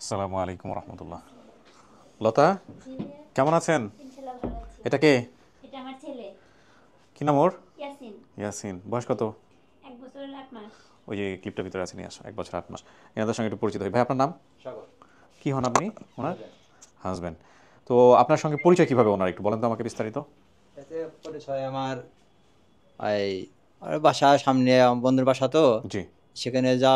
আসসালামু আলাইকুম রহমতুল্লাহ। লতা, জি কেমন আছেন? ইনশাল্লাহ ভালো আছি। এটা কে? এটা আমার ছেলে কি নাম ওর? ইয়াসিন। ইয়াসিন। বয়স কত? 1 বছর 8 মাস। ওই যে ক্লিপটার ভিতরে আছে, নিয়ে আসো। 1 বছর 8 মাস। এনাদের সঙ্গে একটু পরিচিত হই। ভাই, আপনার নাম? কি হন আপনি ওনার? হাজব্যান্ড। তো আপনার সঙ্গে পরিচয় কিভাবে ওনার, একটু বলেন তো আমাকে বিস্তারিত। এতে পরিচয় আমার এই আর বাসা সামনে আমার বন্ধুর বাসা তো জি। সেখানে যা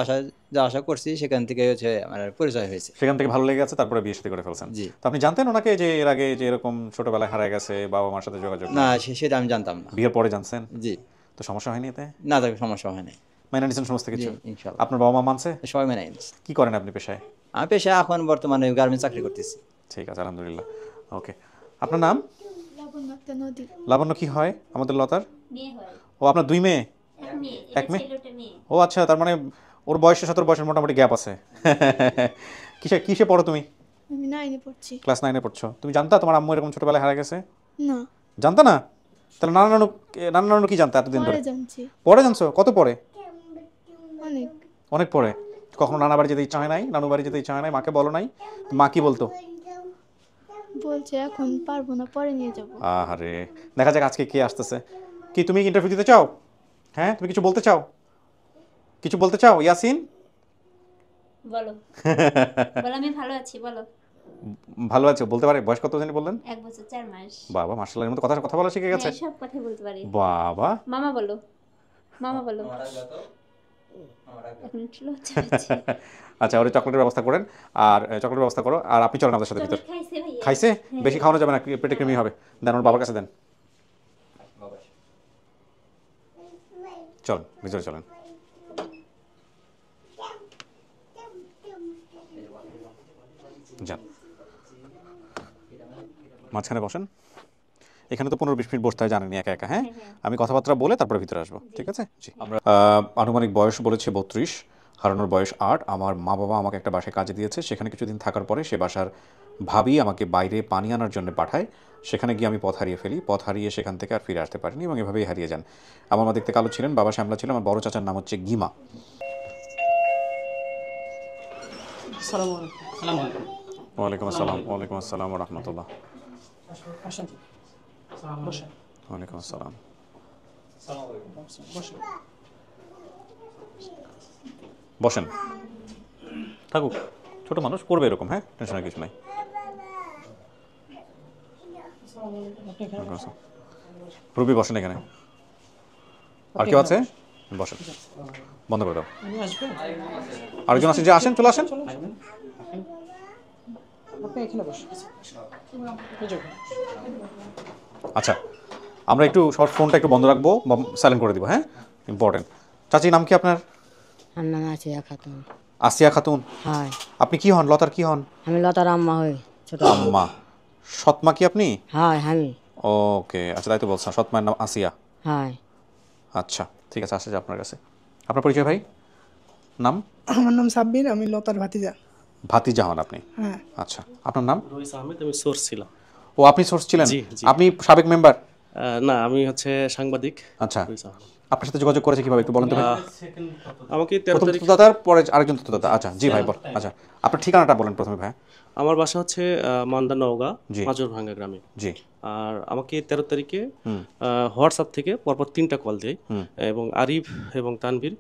আসা করছি সেখান থেকে হচ্ছে আমার পরিচয় হয়েছে। সেখান থেকে ভালো লেগে গেছে, তারপরে বিয়ে শাদী করে ফেলছেন। জি। তো আপনি জানতেন ওনাকে যে এর আগে যে এরকম ছোটবেলায় হারায় গেছে, বাবা মার সাথে যোগাযোগ না, নেই? সেটা আমি জানতাম না। বিয়ের পরে জানছেন? জি। তো সমস্যা হয়নি এতে? না, তাকে সমস্যা হয় নাই। মেনে নিয়েছেন সমস্ত জি, কিছু? ইনশাল্লাহ আপনার বাবা মা মানছে? সবাই মেনে নিচ্ছে। কি করেন আপনি পেশায়? আমি পেশা এখন বর্তমানে গার্মেন্টস চাকরি করতেছি। ঠিক আছে, আলহামদুলিল্লাহ। ওকে। আপনার নাম? লাবণ্য একটা নদী। লাবণ্য কি হয় আমাদের লতার? মেয়ে হয়। ও, আপনার 2 মেয়ে? এক মেয়ে, এক এটা মেয়ে? ছেলে ওটা মেয়ে। ও আচ্ছা, তার মানে ওর বয়সের সাথে ওর বয়সের মোটামুটি গ্যাপ আছে। কিসে কিসে পড়ো তুমি? আমি 9-এ পড়ছি। ক্লাস 9-এ পড়ছো। তুমি জানতা তোমার আম্মু এরকম ছোটবেলায় হারা গেছে? না, জানতা না? তাহলে নানা নানু কি জানতা এতদিন ধরে? পরে জানছি। পরে জানছো? কত পরে? অনেক। অনেক পরে। কখনো নানা বাড়ি যেতে ইচ্ছা হয় নাই, নানু বাড়ি যেতে ইচ্ছা হয় নাই, মাকে বলো নাই? তো মা কি বলতো? বলছে এখন পারবো না, পরে নিয়ে যাব। আহারে। দেখা যাক আজকে কে আসতেছে। কি তুমি ইন্টারভিউ দিতে চাও? হ্যাঁ, তুমি কিছু বলতে চাও? কিছু বলতে চাও ইয়াসিন? বলো। বলো আমি ভালো আছি, বলো। ভালো আছে বলতে পারে। বয়স কত জানি বললেন? 1 বছর 4 মাস। বাবা, মার্শাল্লাহ, এর মতো কথা কথা বলা শিখে গেছে। হ্যাঁ, সব কথা বলতে পারি। বাবা। মামা বলো, মামা বলো। এখন একটু লজ্জা হচ্ছে। আচ্ছা, ওরে চকলেটের ব্যবস্থা করেন। আর চকলেটের ব্যবস্থা করো। আর আপনি চলেন আমাদের সাথে ভিতর। চকলেট খাইছে ভাইয়া? খাইছে? হ্যাঁ। বেশি খাওয়ানো যাবে না, পেটে কৃমি হবে। দেন ওর বাবার কাছে দেন। চলুন ভিতরে চলেন। যান, মাঝখানে বসেন। এখানে তো 15-20 মিনিট বসতে হয়, জানেনি, একা একা। হ্যাঁ, আমি কথাবার্তা বলে তারপরে ভিতরে আসবো, ঠিক আছে? জি। আমরা আনুমানিক বয়স বলেছে 32, হারানোর বয়স 8। আমার মা বাবা আমাকে একটা বাসায় কাজে দিয়েছে, সেখানে কিছুদিন থাকার পরে সে বাসার ভাবি আমাকে বাইরে পানি আনার জন্য পাঠায়। সেখানে গিয়ে আমি পথ হারিয়ে ফেলি। পথ হারিয়ে সেখান থেকে আর ফিরে আসতে পারিনি এবং এভাবেই হারিয়ে যান। আমার মা দেখতে কালো ছিলেন, বাবা শ্যামলা ছিল। আমার বড় চাচার নাম হচ্ছে গিমা। আসসালামু আলাইকুম। ওয়ালাইকুম আসসালাম। ওয়ালাইকুম আসসালাম রহমতুল্লাহ। আসেন। বসেন। ওয়ালাইকুম আসসালাম। বসেন। বসেন, থাকুক। ছোট মানুষ করবে এরকম। হ্যাঁ, টেনশনের কিছু নাই। আপনি এখানে বসেন। রুবি বসেন এখানে। আর কেউ আছে? বসেন। বন্ধ করে দাও। উনি আসবেন? আরেকজন আছে যে, আসেন, চলে আসেন। আপনি এখানে বসেন। এই যে ওখানে। আচ্ছা, আমরা একটু সবার ফোনটা একটু বন্ধ রাখবো, সাইলেন্ট করে দিব। হ্যাঁ, ইম্পর্টেন্ট। চাচি, নাম কি আপনার? আমার নাম আসিয়া খাতুন। আসিয়া খাতুন। হয়। আপনি কি হন? লতার কি হন? আমি লতার আম্মা হই। ছোট আম্মা। সৎমা কি আপনি? হয় আমি। ওকে, আচ্ছা, তাই তো বলছেন। সৎমায়ের নাম আসিয়া। হয়। আচ্ছা, ঠিক আছে, আসা যায় আপনার কাছে। আপনার পরিচয় ভাই? নাম? আমার নাম সাব্বির, আমি লতার ভাতিজা। ভাতিজা হন আপনি? হ্যাঁ। আচ্ছা, আপনার নাম? রইস আহমেদ, আমি সোর্স ছিলাম। ও, আপনি সোর্স ছিলেন? জি, জি। আপনি সাবেক মেম্বার? না, আমি হচ্ছে সাংবাদিক। আচ্ছা, রইস আহমেদ। আপনার সাথে যোগাযোগ করেছে কিভাবে একটু বলেন তো ভাই? আমাকে 13 প্রথম তারিখ তথ্যদাতার, পরে আরেকজন তথ্যদাতা। আচ্ছা, জি ভাই, বল। আচ্ছা, আপনার ঠিকানাটা বলেন প্রথমে ভাই। আমার বাসা হচ্ছে মান্দা নওগাঁ, জি। মাজরভাঙ্গা গ্রামে। জি। আর আমাকে 13 তারিখে হোয়াটসঅ্যাপ থেকে পরপর 3টা কল দেয় এবং আরিফ এবং তানভীর,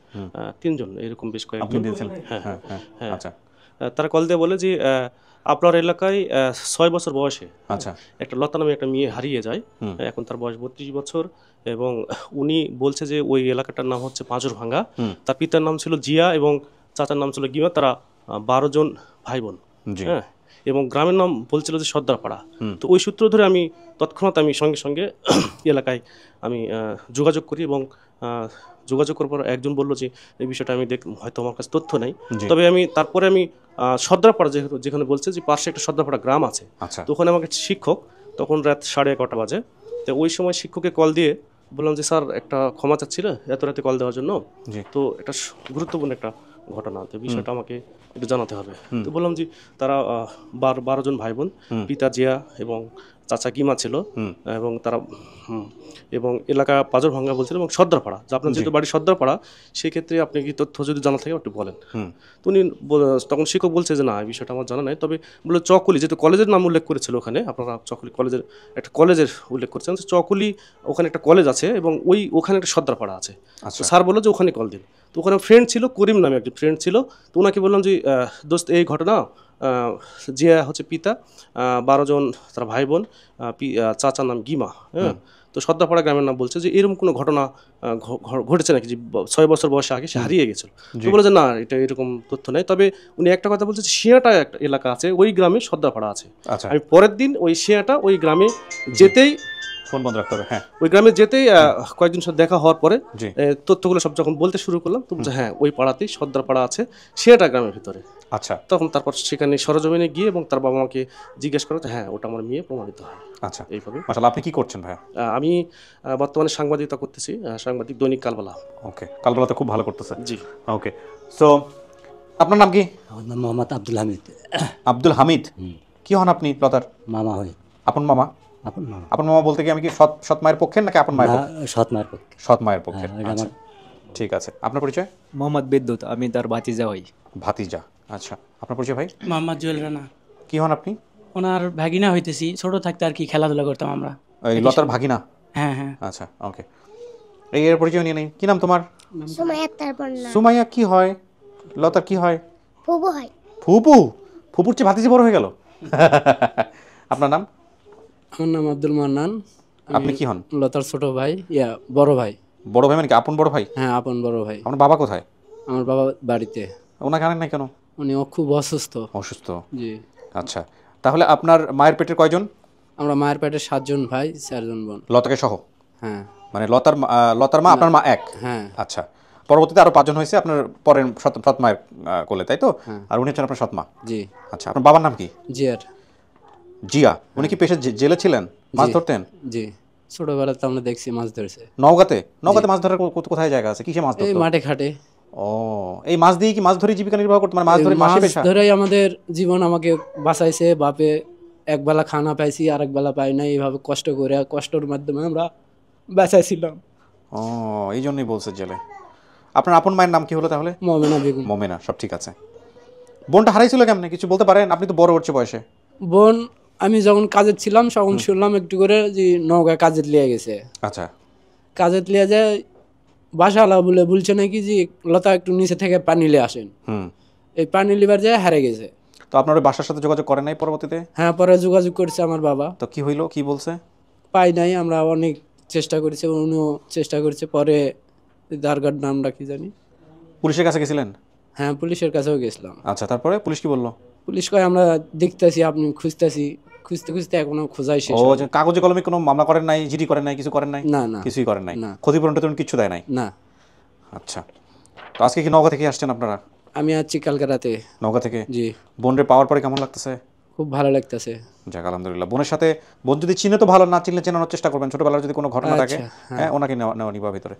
3জন এরকম বেশ আপনি কয়েকজন। দিয়েছেন? হ্যাঁ, হ্যাঁ, হ্যাঁ, হ্যাঁ। আচ্ছা, তারা কল দিয়ে বলে যে আপনার এলাকায় 6 বছর বয়সে আচ্ছা, একটা লতা নামে একটা মেয়ে হারিয়ে যায়। এখন তার বয়স 32 বছর এবং উনি বলছে যে ওই এলাকাটার নাম হচ্ছে পাঁজরভাঙ্গা। তার পিতার নাম ছিল জিয়া এবং চাচার নাম ছিল গিমা। তারা 12 জন ভাই বোন। জি। হ্যাঁ, এবং গ্রামের নাম বলছিল যে সর্দারপাড়া। তো ওই সূত্র ধরে আমি তৎক্ষণাৎ আমি সঙ্গে সঙ্গে এলাকায় আমি যোগাযোগ করি এবং যোগাযোগ করার পর একজন বলল যে এই বিষয়টা আমি হয়তো আমার কাছে তথ্য নেই, জি। তবে আমি তারপরে আমি সর্দারপাড়া যেখানে বলছে যে পাশে একটা সর্দারপাড়া গ্রাম আছে, আচ্ছা, তো ওখানে আমাকে শিক্ষক, তখন রাত 11:30 বাজে। তো ওই সময় শিক্ষককে কল দিয়ে বললাম যে স্যার একটা ক্ষমা চাচ্ছিল এত রাতে কল দেওয়ার জন্য, জি। তো এটা গুরুত্বপূর্ণ একটা ঘটনা, তো বিষয়টা আমাকে একটু জানাতে হবে। তো বললাম যে তারা 12 জন ভাই বোন, পিতা জিয়া এবং চাচা গিমা ছিল এবং তারা এবং এলাকা পাজর ভাঙ্গা বলছিল এবং সর্দারপাড়া, যে আপনার যেহেতু বাড়ি সর্দারপাড়া, সেক্ষেত্রে আপনি কি তথ্য যদি জানা থাকে একটু বলেন। তো উনি তখন শিক্ষক বলছে যে না, এই বিষয়টা আমার জানা নাই, তবে বলে চকলি, যেহেতু কলেজের নাম উল্লেখ করেছিল ওখানে, আপনারা চকলি কলেজের একটা কলেজের উল্লেখ করেছেন, চকলি ওখানে একটা কলেজ আছে এবং ওখানে একটা সর্দারপাড়া আছে। তো স্যার বললো যে ওখানে কল দিন। তো ওখানে ফ্রেন্ড ছিল, করিম নামে একজন ফ্রেন্ড ছিল। তো ওনাকে বললাম যে দোস্ত এই ঘটনা, জিয়া হচ্ছে পিতা, 12 জন তার ভাই বোন, চাচার নাম গিমা, হ্যাঁ। তো সর্দারপাড়া গ্রামের নাম বলছে যে এরকম কোনো ঘটনা ঘটেছে নাকি, যে 6 বছর বয়সে আগে সে হারিয়ে গেছিল। তো বলে যে না, এটা এরকম তথ্য নেই, তবে উনি একটা কথা বলছে যে শিয়াটা একটা এলাকা আছে, ওই গ্রামে সর্দারপাড়া আছে। আমি পরের দিন ওই শিয়াটা ওই গ্রামে যেতেই, ফোন বন্ধ রাখতে হবে, হ্যাঁ, ওই গ্রামে যেতেই কয়েকজন সাথে দেখা হওয়ার পরে তথ্যগুলো সব যখন বলতে শুরু করলাম, তো বলছে হ্যাঁ ওই পাড়াতেই সর্দারপাড়া আছে, শিয়াটা গ্রামের ভিতরে। আচ্ছা, তখন তারপর সেখানে সরজমিনে গিয়ে এবং তার বাবা মাকে জিজ্ঞেস করা, হ্যাঁ ওটা আমার মেয়ে প্রমাণিত হয়। আচ্ছা, এইভাবে। মাশাআল্লাহ। আপনি কি করছেন ভাইয়া? আমি বর্তমানে সাংবাদিকতা করতেছি, সাংবাদিক দৈনিক কালবেলা। ওকে, কালবেলাতে খুব ভালো করতেছে। জি। ওকে, সো আপনার নাম কি? আমার নাম মোহাম্মদ আব্দুল হামিদ। আব্দুল হামিদ, কি হন আপনি লতার? মামা হই। আপন মামা? আপন মামা। আপন মামা বলতে কি আমি কি সৎ মায়ের পক্ষের নাকি আপন মায়ের পক্ষে? সৎ মায়ের পক্ষে। সৎ মায়ের পক্ষে। হ্যাঁ, এটা আচ্ছা, ঠিক আছে। আপনার পরিচয়? মোহাম্মদ বিদ্যুৎ, আমি তার ভাতিজা হই। ভাতিজা, আচ্ছা। আপনার পরিচয় ভাই? মোহাম্মদ জুয়েল রানা। কি হন আপনি? ওনার ভাগিনা হইতেছি, ছোট থাকতে আর কি খেলাধুলা করতাম আমরা। এই লতার ভাগিনা? হ্যাঁ হ্যাঁ। আচ্ছা, ওকে। এর পরিচয় নিয়ে নেই। কি নাম তোমার? সুমাইয়া, তারপর না সুমাইয়া। কি হয় লতার? কি হয়? ফুবু হয়। ফুপু? ফুপুর চেয়ে ভাতিজি বড় হয়ে গেল। আপনার নাম? আমার নাম আব্দুল মান্নান। আপনি কি হন? লতার ছোট ভাই, বড় ভাই। বড় ভাই মানে কি আপন বড় ভাই? হ্যাঁ, আপন বড় ভাই। আপনার বাবা কোথায়? আমার বাবা বাড়িতে। ওনাকে আনেন নাই কেন? উনি খুব অসুস্থ। অসুস্থ? জি। আচ্ছা, তাহলে আপনার মায়ের পেটের কয়জন? আমরা মায়ের পেটে 7 জন ভাই, 4 জন বোন। লতাকে সহ? হ্যাঁ। মানে লতার মা আপনার মা এক? হ্যাঁ। আচ্ছা, পরবর্তীতে আরো 5 জন হয়েছে আপনার পরের সৎ মায়ের কোলে, তাই তো? আর উনি হচ্ছেন আপনার সৎ মা? জি। আচ্ছা, আপনার বাবার নাম কি? জিয়ার। জিয়া। উনি কি পেশে জেলে ছিলেন? মাছ ধরতেন? জি, ছোটবেলাতে আমরা দেখছি মাছ ধরেছে। নওগাঁতে? নওগাঁতে মাছ ধরার কোথায় জায়গা আছে? কিসে মাছ ধরতো? এই মাঠে ঘাটে। ও, এই মাছ দিয়ে কি মাছ ধরে জীবিকা নির্বাহ করতে? মানে মাছ ধরে মাসে পেশা? মাছ ধরেই আমাদের জীবন, আমাকে বাঁচাইছে। বাপে একবেলা খানা পাইছি, আরেক বেলা পাই না, এইভাবে কষ্ট করে, কষ্টের মাধ্যমে আমরা বাঁচাইছিলাম। ও, এই জন্যই বলছে জেলে। আপনার আপন মায়ের নাম কি হলো তাহলে? মোমেনা বেগম। মোমেনা, সব ঠিক আছে। বোনটা হারাইছিল কেমনে কিছু বলতে পারেন? আপনি তো বড় হচ্ছে বয়সে। বোন, আমি যখন কাজে ছিলাম তখন শুনলাম একটু করে যে নৌকা কাজে লিয়ে গেছে। আচ্ছা। কাজে লিয়ে যায়, বাসাওয়ালা বলছে নাকি যে লতা একটু নিচে থেকে পানি লিয়ে আসেন। এই পানি লিবার যায় হারে গেছে। তো আপনার ওই বাসার সাথে যোগাযোগ করেন নাই পরবর্তীতে? হ্যাঁ, পরে যোগাযোগ করছে আমার বাবা। তো কি হইলো, কি বলছে? পাই নাই, আমরা অনেক চেষ্টা করেছি, উনিও চেষ্টা করছে। পরে দারগার নামটা কি জানি। পুলিশের কাছে গেছিলেন? হ্যাঁ, পুলিশের কাছেও গেছিলাম। আচ্ছা, তারপরে পুলিশ কি বললো? পুলিশ কয় আমরা দেখতেছি, আপনি খুঁজতেছি, খুঁজতে খুঁজতে এখনো খোঁজাই শেষ। ও, কাগজে কলমে কোনো মামলা করেন নাই, জিডি করেন নাই, কিছু করেন নাই? না না, কিছুই করেন নাই। না। ক্ষতিপূরণ টতিপূরণ কিচ্ছু দেয় নাই? না। আচ্ছা, তো আজকে কি নওগাঁ থেকে আসছেন আপনারা? আমি আছি কালকে রাতে। নওগাঁ থেকে? জি। বোনরে পাওয়ার পরে কেমন লাগতেছে? খুব ভালো লাগতেছে। যাক, আলহামদুলিল্লাহ। বোনের সাথে, বোন যদি চিনে তো ভালো, না চিনলে চেনানোর চেষ্টা করবেন। ছোটবেলার যদি কোনো ঘটনা থাকে, হ্যাঁ, ওনাকে নেওয়া নিবা ভিতরে।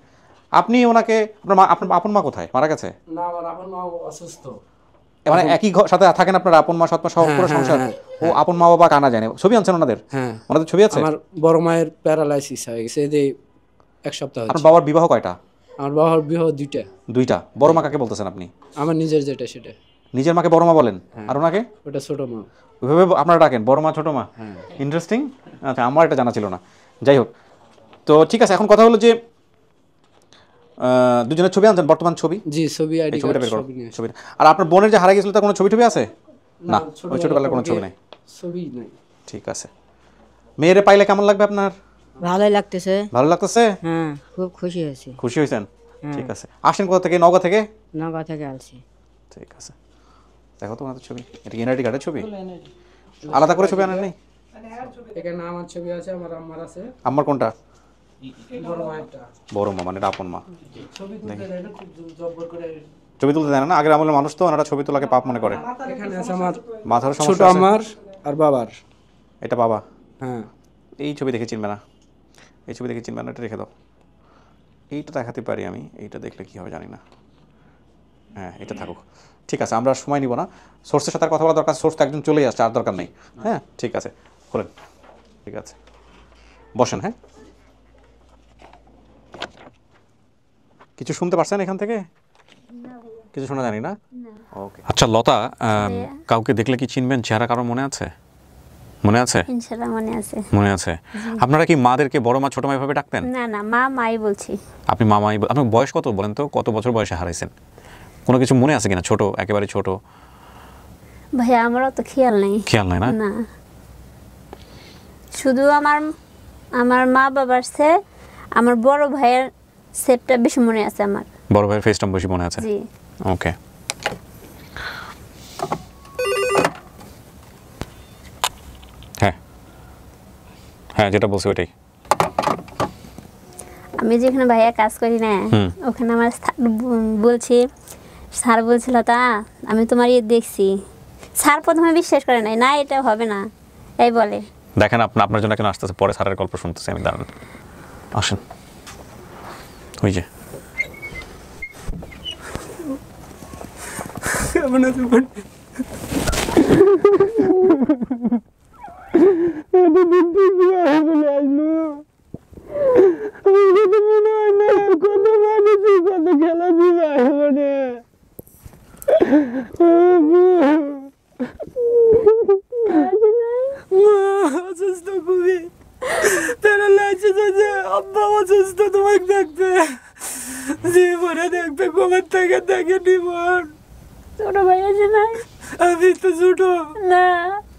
আপনি ওনাকে, আপনার আপন মা কোথায়? মারা গেছে? না, আমার আপন মা অসুস্থ। মানে একই সাথে থাকেন আপনার আপন মা সৎ মা সহ পুরো সংসার? ও, আপন মা বাবা কানা জানে? ছবি আনছেন ওনাদের? হ্যাঁ, ওনাদের ছবি আছে? আমার বড় মায়ের প্যারালাইসিস হয়ে গেছে, এই 1 সপ্তাহ। আপনার বাবার বিবাহ কয়টা? আমার বাবার বিবাহ 2টা। 2টা? বড় মা কাকে বলতেছেন আপনি? আমার নিজের যেটা সেটা। নিজের মাকে বড় মা বলেন? আর ওনাকে? ওটা ছোট মা। ওইভাবে আপনারা ডাকেন, বড় মা ছোট মা? হ্যাঁ। ইন্টারেস্টিং। আচ্ছা, আমার এটা জানা ছিল না। যাই হোক, তো ঠিক আছে। এখন কথা হলো যে দুজনের ছবি আনছেন, বর্তমান ছবি? জি, ছবি, আইডি ছবিটা কার্ড বের করো, সবই নিয়ে। ছবি। আর আপনার বোনের যে হারিয়ে গেছিল তার কোনো ছবি টবি আছে? না, ওই ছোটবেলার কোনো ছবি নাই? ছবি নাই। ঠিক আছে। মেয়েরে পাইলে কেমন লাগবে আপনার? ভালোই লাগতেছে। ভালো লাগতেছে? হ্যাঁ, খুব খুশি হয়েছি। খুশি হয়েছেন? ঠিক আছে। আসেন কোথা থেকে? নওগাঁ থেকে? নওগাঁ থেকে আসছি। ঠিক আছে, দেখো তো ওনাদের ছবি। এটা কি এনআইডি কার্ডের ছবি? আলাদা করে ছবি আনেন নাই? এখানে আমার ছবি আছে, আমার আম্মার আছে। আমার কোনটা? বড় মায়েরটা। বড় মা মানে আপন মা। ছবি তুলতে দেয় না, খুব জব্বর করে। ছবি তুলতে দেয় না? আগের আমলের মানুষ তো, ওনারা ছবি তোলাকে পাপ মনে করে। এখানে আছে আমার মাথার ছোট সমস্যা আছে? আমার আর বাবার। এটা বাবা? হ্যাঁ। এই ছবি দেখে চিনবে না, এই ছবি দেখে চিনবে না, এটা রেখে দাও। এইটা দেখাতে পারি আমি, এইটা দেখলে কী হবে জানি না। হ্যাঁ, এটা থাকুক। ঠিক আছে, আমরা সময় নিব না। সোর্সের সাথে কথা বলা দরকার। সোর্স তো একজন চলেই আসছে, আর দরকার নেই। হ্যাঁ, ঠিক আছে, খোলেন। ঠিক আছে, বসেন। হ্যাঁ, কিছু শুনতে পারছেন এখান থেকে? কিছু শোনা জানি না। ওকে, আচ্ছা লতা, কাউকে দেখলে কি চিনবেন? চেহারা কারো মনে আছে? মনে আছে? ইনশাআল্লাহ মনে আছে। মনে আছে। আপনারা কি মাদেরকে বড় মা ছোট মা ভাবে ডাকতেন? না না, মা মাই বলছি। আপনি মামাই। আপনার বয়স কত বলেন তো? কত বছর বয়সে হারাইছেন? কোনো কিছু মনে আছে কিনা? ছোট, একেবারে ছোট? ভাইয়া আমারও তো খেয়াল নেই। খেয়াল নাই না? না, শুধু আমার মা বাবার চেয়ে আমার বড় ভাইয়ের সেটটা বেশি মনে আছে আমার। বড় ভাইয়ের ফেসটা বেশি মনে আছে? জি। ওকে। হ্যাঁ হ্যাঁ, যেটা বলছি ওইটাই। আমি যেখানে ভাইয়া কাজ করি না, ওখানে আমার বলছি, স্যার বলছিল তা আমি তোমার ইয়ে দেখছি। স্যার প্রথমে বিশ্বাস করে নাই, না এটা হবে না এই বলে। দেখেন আপনার জন্য কেন আসতেছে, পরে স্যারের গল্প শুনতেছি আমি, দাঁড়ান আসেন। ওই যে কেমন আছে বোন? এতদিন থেকে বলে আসলো, আমার তো মনে হয় না কত মানুষ কত খেলা দিবে মানে। অসুস্থ খুবই, প্যারালাইসিস হয়েছে, আব্বা অসুস্থ, তোমাকে দেখবে, জীবনে দেখবে, কবে থেকে দেখেনি বোন। ছোট ভাই আছে না? আমি তো ছোট না,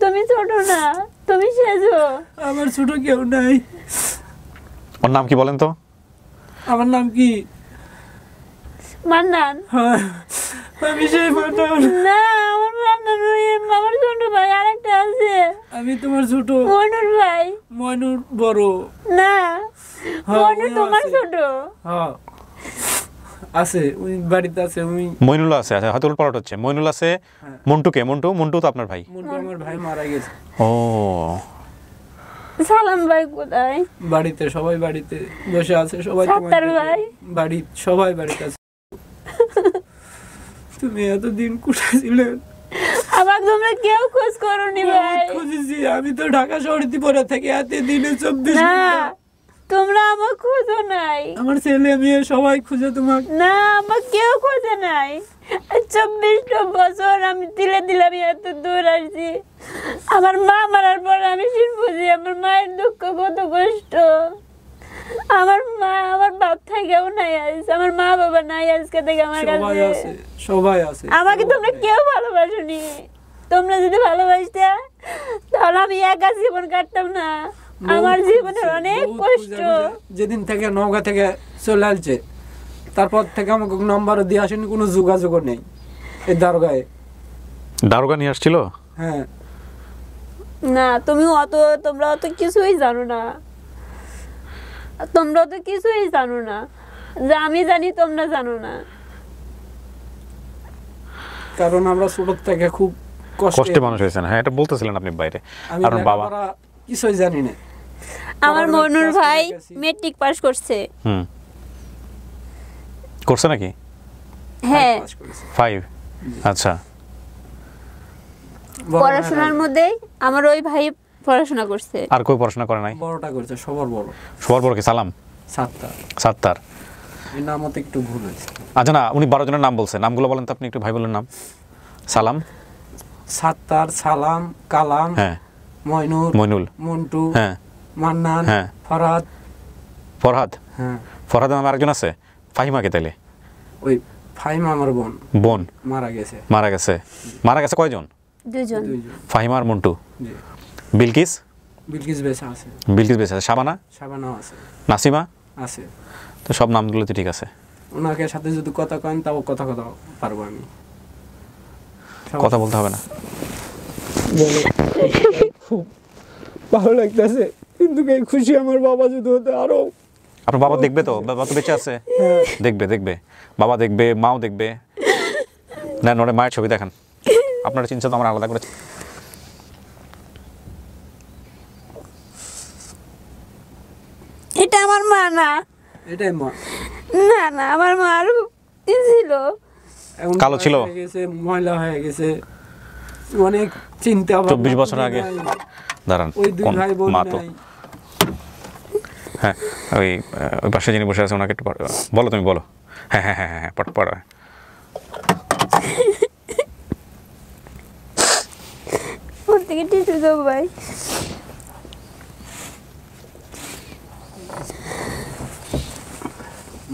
তুমি ছোট না, তুমি সেজো। আমার ছোট কেউ নাই। ওর নাম কি বলেন তো? আমার নাম কি? মান্নান। হ্যাঁ, আমি সেই মান্নান। না, আমার মান্নান নয়, আমার ছোট ভাই আরেকটা আছে। আমি তোমার ছোট। মইনুর ভাই। মইনুর বড়। না, হ্যাঁ, মইনুর উনিও তোমার আছে। ছোট। হ্যাঁ আছে, উনি বাড়িতে আছে। উনি মইনুল্লাহ আছে। আচ্ছা, হয়তো উল্পাট হচ্ছে। মইনুল আছে। মন্টুকে? মন্টু তো আপনার ভাই। মন্টু আমার ভাই মারা গেছে। ও, সালাম ভাই কোথায়? বাড়িতে, সবাই বাড়িতে বসে আছে, সবাই সাত্তার ভাই বাড়ি, সবাই বাড়িতে আছে। তুমি এতদিন কোথায় ছিলেন? আমার তোমরা কেউ খোঁজ করোনি ভাই। খুঁজেছি, আমি তো ঢাকা শহরে পড়ে থাকি, এত দিনে 24 না, ঘন্টা। তোমরা আমার খোঁজো নাই। আমার ছেলে মেয়ে সবাই খুঁজে তোমাকে। না, আমার কেউ খোঁজে নাই। 24টা বছর আমি দিলে দিলাম এত দূর আসছি। আমার মা মারার পর আমি বুঝি আমার মায়ের দুঃখ কত কষ্ট। আমার মা, আমার বাপ থেকেও নাই আজ, আমার মা বাবা নাই আজকে থেকে আমার সবাই কাছে। আছে, সবাই আছে। আমাকে তোমরা কেউ ভালোবাসোনি। তোমরা যদি ভালোবাসতে তাহলে আমি একা জীবন কাটতাম না। আমার জীবনের অনেক কষ্ট। যেদিন থেকে নওগাঁ থেকে চলে আসছে, তারপর থেকে আমাকে নাম্বারও দিয়ে আসেনি, কোনো যোগাযোগও নেই। এই দারোগা নিয়ে আসছিল। হ্যাঁ। না, তোমরা অত কিছুই জানো না। তোমরা তো কিছুই জানো না, যা আমি জানি তোমরা জানো না। কারণ আমরা ছোট থেকে খুব কষ্টে মানুষ হয়েছেন। হ্যাঁ, এটা বলতেছিলেন আপনি বাইরে। আর বাবা কিছুই জানি না। আমার মনুর ভাই মেট্রিক পাস করছে। করছে নাকি? হ্যাঁ, 5। আচ্ছা, পড়াশোনার মধ্যে আমার ওই ভাই পড়াশোনা করছে। আর কই পড়াশোনা করে নাই? বড়টা করছে, সবার বড়। সবার বড় কি? সালাম। সাত্তার। এই নামতে একটু ভুল হয়েছে। আচ্ছা, না, উনি 12 জনের নাম বলছে। নামগুলো বলেন তো আপনি একটু, ভাই বলেন নাম। সালাম, সাত্তার, সালাম, কালাম, হ্যাঁ, মইনুল, মন্টু, হ্যাঁ, মান্নান, হ্যাঁ, ফরহাদ। হ্যাঁ, ফরহাদ নামে আরেকজন আছে? ফাহিমাকে? তাইলে ওই ফাহিমা আমার বোন মারা গেছে। কয়জন? 2 জন। ফাহিমা আর মন্টু। বিলকিস বেঁচে আছে। শাবানাও আছে। নাসিমা আছে। তো সব নামগুলো তো ঠিক আছে। ওনাকে সাথে যদি কথা কন তাও কথা পারবো আমি। কথা বলতে হবে না। খুব ভালো লাগতেছে, কিন্তু খুশি আমার বাবা যদি হতো আরো। আপনার বাবা দেখবে তো? বাবা তো বেঁচে আছে। দেখবে বাবা দেখবে, মাও দেখবে। না, ওরে মায়ের ছবি দেখান। আপনার চিন্তা তো আমার আলাদা করে। এটা আমার মা না। এটাই মা? না, আমার মা আরো ছিল, কালো ছিল, ময়লা হয়ে গেছে, অনেক চিন্তা। 24 বছর আগে। দাঁড়ান, ওই দুই কোন ভাই বোন মা তো নাই। হ্যাঁ ওই ওই পাশে যিনি বসে আছে ওনাকে একটু বলো, তুমি বলো। হ্যাঁ হ্যাঁ হ্যাঁ হ্যাঁ পড়ো। ওর থেকে টিস্যু দাও ভাই।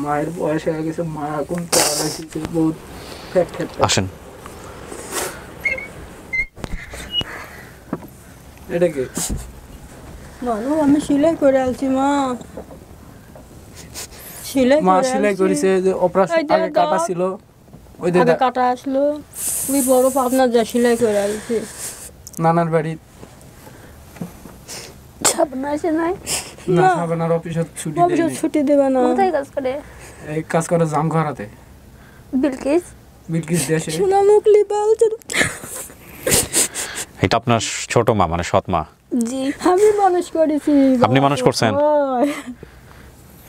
মায়ের বয়স হয়ে গেছে, মা এখন প্যারালাইসিসে বহুত ফ্যাট ফ্যাট। আসেন। এটা কি? বলো, আমি সেলাই করে আলছি মা। মা সেলাই করেছে, যে অপারেশন আগে কাটা ছিল, ওই যে কাটা আসলো, ওই বড় পাবনার যা সেলাই করে আলছি নানার বাড়ি। ছাপনা আসে নাই, না সাবানার অফিসে ছুটি দেয় না। ছুটি দেবে না। কোথায় কাজ করে? এই কাজ করে জামঘরাতে, বিলকিস দেশে। সোনা মুখলি বলছে। এটা আপনার ছোট মা, মানে সৎ মা? জি, আমি মানুষ করেছি। আপনি মানুষ করছেন?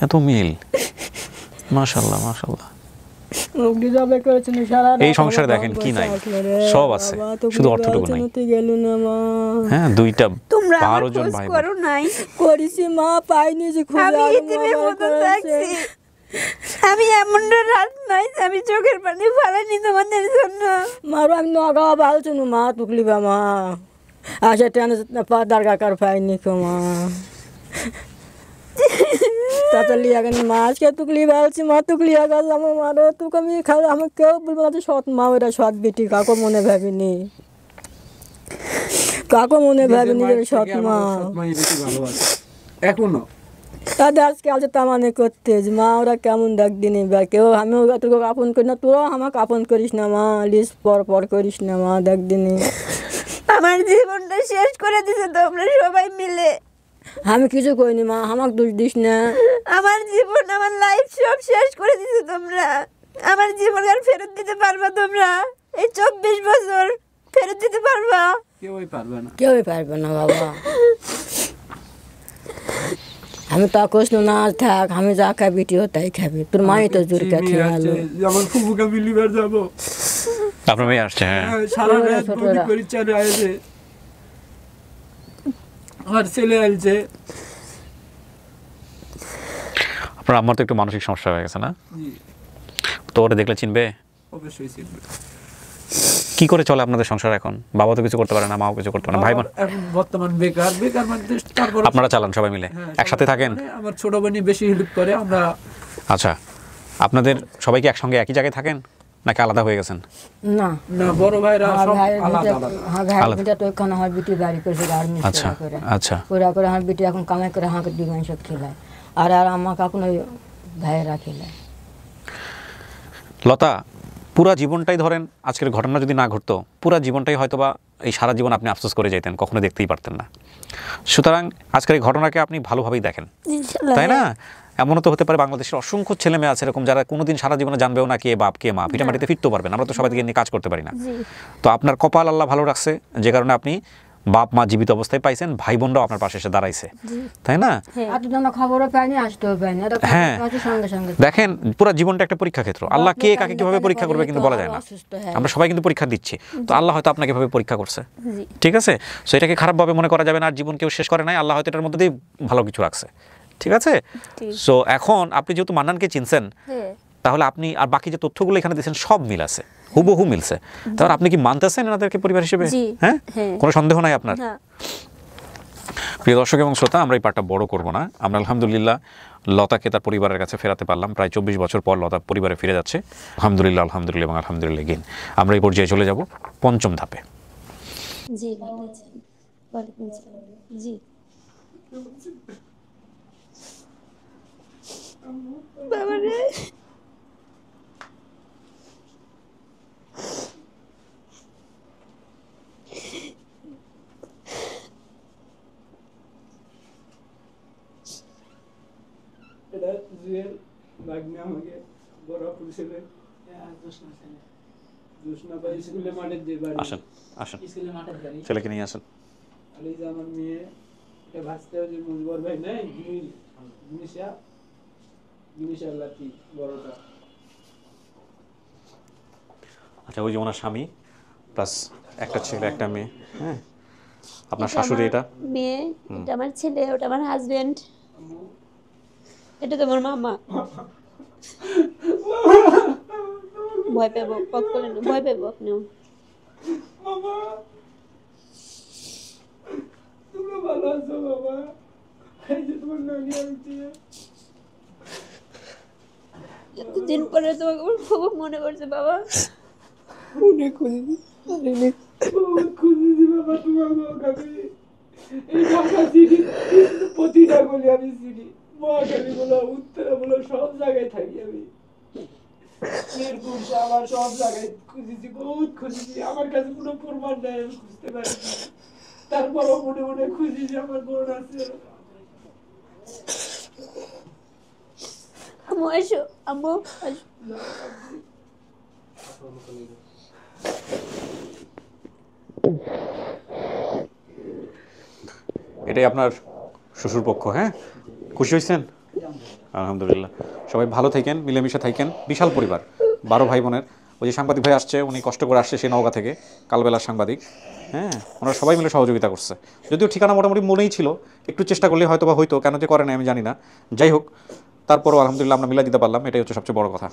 এত মিল, মাশাআল্লাহ মাশাআল্লাহ। এই সংসারে দেখেন কি নাই, সব আছে, শুধু অর্থটুকু নাই। হ্যাঁ, দুইটা 12 জন ভাই করো নাই করেছি মা, পাইনি যে খুব। আমি ইতিমের মতো থাকছি, আমি এমন রাত নাই আমি চোখের পানি ফেলাইনি তোমাদের জন্য। মারো আমি নগা বালছো মা, তুকলি বা মা আশা টেনে দারগা কার পাইনি কো মা। তাড়াতাড়ি এখন মাছকে তুকলি বালছি মা, তুকলি গেলাম মারো তুক আমি খাই। আমি কেউ বলবো না সৎ মা, ওরা সৎ বেটি, কাকো মনে ভাবিনি, কাকো মনে ভাবিনি যে সৎ মা। এখনো তাদের আজকে আজ তামানে করতে মা, ওরা কেমন দেখ দিনি বা কেউ। আমিও তোকে আপন করি না, তোরাও আমাকে আপন করিস না মা, লিস্ট পর করিস না মা, দেখ দিনি। আমার জীবনটা শেষ করে দিছে তোমরা সবাই মিলে। আমি কিছু করিনি মা, আমাকে দোষ দিস না। আমার জীবন, আমার লাইফ সব শেষ করে দিছো তোমরা। আমার জীবন আর ফেরত দিতে পারবা তোমরা? এই 24 বছর ফেরত দিতে পারবা? কেউই পারবে না, কেউই পারবে না বাবা। আমি তা কষ্ট না থাক, আমি যা খাবি তুইও তাই খাবি, তোর মাই তো জোর কে খেয়ে আলো। যেমন ফুফুকে বিলিবার যাবো, আপনার মেয়ে আসছে? হ্যাঁ, সারা রাত বডি পরিচয় আছে, আর ছেলে আইছে। আপনার আম্মার তো একটু মানসিক সমস্যা হয়ে গেছে না? তো ওরা দেখলে চিনবে? অবশ্যই চিনবে। কি করে চলে আপনাদের সংসার এখন? বাবা তো কিছু করতে পারে না, মাও কিছু করতে পারে না, ভাই বোন এখন বর্তমান বেকার মানে। তারপর আপনারা চালান সবাই মিলে, একসাথে থাকেন? আমার ছোট বোনই বেশি হেল্প করে, আমরা। আচ্ছা, আপনাদের সবাই কি একসঙ্গে একই জায়গায় থাকেন নাকি আলাদা হয়ে গেছেন? না না, বড় ভাইরা সব আলাদা আলাদা। হ্যাঁ ভাই, বিটা তো এখানে আমার বিটি বাড়ি করেছে গার্মেন্টস আচ্ছা করে। আচ্ছা, করে আমার বিটি এখন কামাই করে আমাকে ডিমান্ড সব খেলায়, আর আমাকে এখন ওই ভাইয়েরা খেলায়। লতা, পুরা জীবনটাই ধরেন আজকের ঘটনা যদি না ঘটতো, পুরা জীবনটাই হয়তোবা এই সারা জীবন আপনি আফসোস করে যেতেন, কখনো দেখতেই পারতেন না। সুতরাং আজকের এই ঘটনাকে আপনি ভালোভাবেই দেখেন, তাই না? এমনও তো হতে পারে বাংলাদেশের অসংখ্য ছেলে মেয়ে আছে এরকম, যারা কোনোদিন সারা জীবনে জানবেও না কে বাপ কে মা, ভিটামাটিতে ফিরতেও পারবেন। আমরা তো সবাই নিয়ে কাজ করতে পারি না। তো আপনার কপাল আল্লাহ ভালো রাখছে, যে কারণে আপনি বাপ মা জীবিত অবস্থায় পাইছেন, ভাই বোনরাও আপনার পাশে এসে দাঁড়াইছে, তাই না? খবরও পাইনি, আসতেও পাইনি। হ্যাঁ, দেখেন পুরো জীবনটা একটা পরীক্ষা ক্ষেত্র। আল্লাহ কে কাকে কিভাবে পরীক্ষা করবে কিন্তু বলা যায় না। আমরা সবাই কিন্তু পরীক্ষা দিচ্ছি, তো আল্লাহ হয়তো আপনাকে এভাবে পরীক্ষা করছে, ঠিক আছে? সো এটাকে খারাপভাবে মনে করা যাবে না। আর জীবন কেউ শেষ করে নাই, আল্লাহ হয়তো এটার মধ্যে দিয়ে ভালো কিছু রাখছে, ঠিক আছে? সো এখন আপনি যেহেতু মান্নানকে চিনছেন, তাহলে আপনি আর বাকি যে তথ্যগুলো এখানে দিয়েছেন সব মিল আছে, হুবহু মিলছে। তাহলে আপনি কি মানতেছেন এনাদেরকে পরিবার হিসেবে? হ্যাঁ, কোনো সন্দেহ নাই আপনার? প্রিয় দর্শক এবং শ্রোতা, আমরা এই পার্টটা বড় করব না। আমরা আলহামদুলিল্লাহ লতাকে তার পরিবারের কাছে ফেরাতে পারলাম। প্রায় 24 বছর পর লতা পরিবারে ফিরে যাচ্ছে, আলহামদুলিল্লাহ আলহামদুলিল্লাহ এবং আলহামদুলিল্লাহ গেন। আমরা এই পর্যায়ে চলে যাব 5ম ধাপে। জি ভালো আছেন? ওয়ালাইকুম আসসালাম। জি বাবা রে, এটা জুয়েল ভাগ্নে আমাকে বড় পুলিশে জোসনা ভাই স্কুলে মাঠের যে বাড়ি। আসেন আসেন, স্কুলে মাঠের বাড়ি, ছেলেকে নিয়ে আসেন। আর এই যে আমার মেয়ে, এটা ভাসতে যে মুজবর ভাই নাই, জিনিসা লাঠি বড়টা। আচ্ছা, ওই যে ওনার স্বামী প্লাস একটা ছেলে একটা মেয়ে। হ্যাঁ, আপনার শাশুড়ি এটা মেয়ে, এটা আমার ছেলে, ওটা আমার হাজবেন্ড, এটা তো আমার মামা। ভয় পেবো, ভয় পেবো আপনিও। এতদিন পরে তোমাকে আমার খুব মনে পড়ছে বাবা। অনেক খুঁজেছি, অনেক খুঁজেছি বাবা তোমাকে। আমি এই ঢাকা চিনি, প্রতিটা গলি আমি চিনি, মহাখালী বলো, উত্তরা বলো, সব জায়গায় থাকি আমি। মিরপুর আমার সব জায়গায় খুঁজেছি, বহুত খুঁজেছি, আমার কাছে কোনো প্রমাণ নেই, আমি খুঁজতে পারিনি। তারপরও মনে মনে খুঁজেছি আমার বোন আছে। আম্মু এসো, আম্মু এসো। এটাই আপনার শ্বশুর পক্ষ। হ্যাঁ, খুশি হয়েছেন? আলহামদুলিল্লাহ। সবাই ভালো থাকেন, মিলেমিশে থাকেন। বিশাল পরিবার, 12 ভাই বোনের। ওই যে সাংবাদিক ভাই আসছে, উনি কষ্ট করে আসছে সেই নওগাঁ থেকে, কালবেলার সাংবাদিক। হ্যাঁ, ওনারা সবাই মিলে সহযোগিতা করছে। যদিও ঠিকানা মোটামুটি মনেই ছিল, একটু চেষ্টা করলে হয়তো বা হইতো, কেন যে করে না আমি জানি না। যাই হোক, তারপরও আলহামদুলিল্লাহ আমরা মিলাই দিতে পারলাম, এটাই হচ্ছে সবচেয়ে বড় কথা।